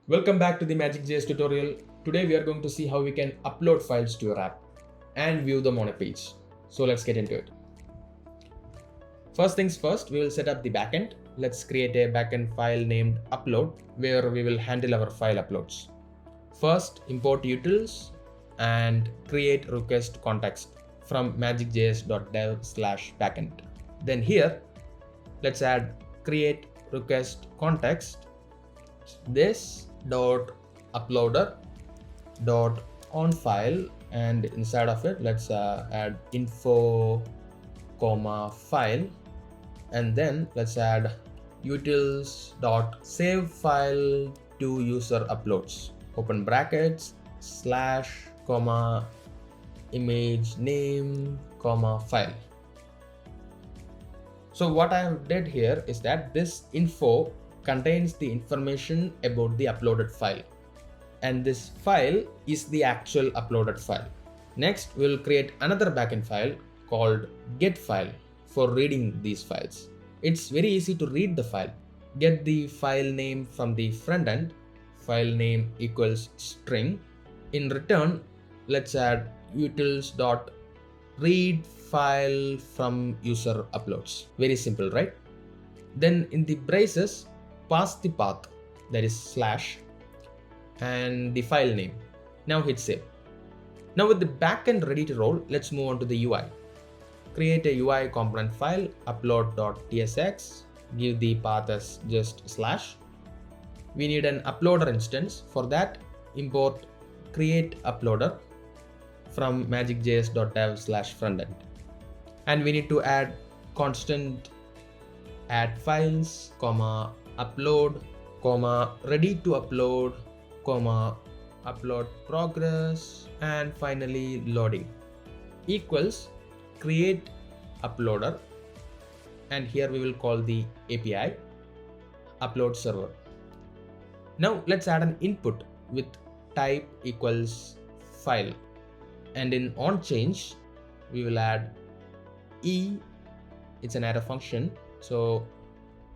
Welcome back to the MagicJS tutorial. Today we are going to see how we can upload files to your app and view them on a page. So let's get into it. First things first, we will set up the backend. Let's create a backend file named upload where we will handle our file uploads. First, import utils and create request context from magicjs.dev/backend. Then here, let's add create request context this dot uploader dot on file, and inside of it let's add info comma file, and then let's add utils dot save file to user uploads open brackets slash comma image name comma file. So what I did here is that this info contains the information about the uploaded file, and this file is the actual uploaded file. Next, we will create another backend file called getFile for reading these files. It's very easy to read the file. Get the file name from the front end, file name equals string. In return, let's add utils.read file from user uploads. Very simple, right? Then in the braces, pass the path, that is slash, and the file name. Now hit save. Now with the backend ready to roll, let's move on to the UI. Create a UI component file, upload.tsx, give the path as just slash. We need an uploader instance. For that, import create uploader from magicjs.dev/frontend. And we need to add constant add files, comma upload, comma ready to upload, comma upload progress, and finally loading equals create uploader, and here we will call the API upload server. Now let's add an input with type equals file, and in onChange we will add it's an arrow function, so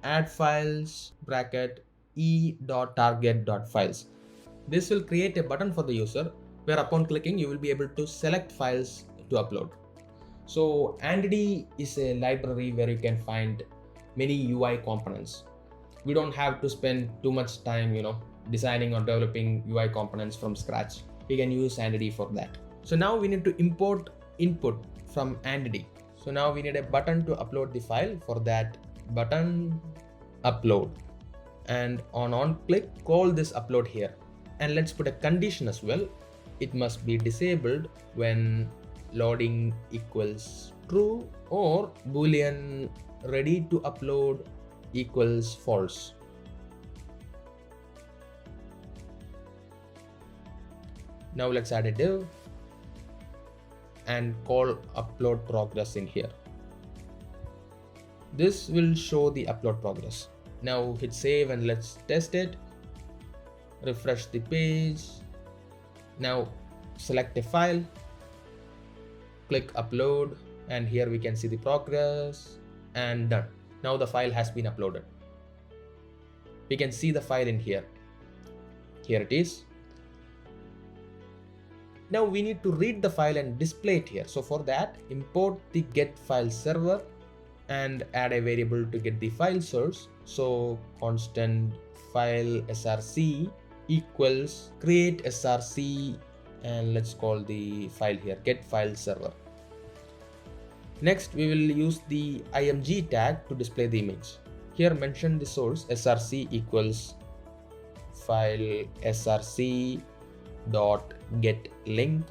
add files bracket e.target.files. This will create a button for the user where upon clicking you will be able to select files to upload. So entity is a library where you can find many UI components. We don't have to spend too much time designing or developing UI components from scratch. We can use entity for that. So now we need to import input from entity. So now we need a button to upload the file. For that, button upload, and on click call this upload here, and let's put a condition as well. It must be disabled when loading equals true or boolean ready to upload equals false. Now let's add a div and call upload progress in here. This will show the upload progress. Now hit save and let's test it. Refresh the page. Now select a file, click upload, and here we can see the progress, and done. Now the file has been uploaded. We can see the file in here. Here it is. Now we need to read the file and display it here. So for that, import the get file server and add a variable to get the file source. So constant file src equals create src, and let's call the file here get file server. Next, we will use the img tag to display the image. Here mention the source src equals file src dot get link,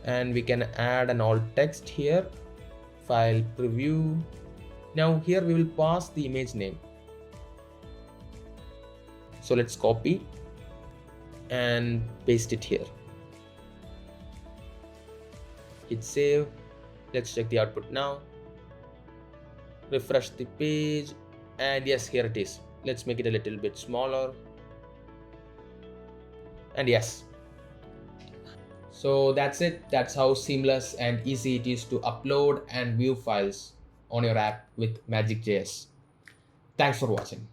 and we can add an alt text here, file preview. Now here we will pass the image name. So let's copy and paste it here. Hit save. Let's check the output now. Refresh the page, and yes, here it is. Let's make it a little bit smaller, and yes. So that's it. That's how seamless and easy it is to upload and view files on your app with MagicJS. Thanks for watching.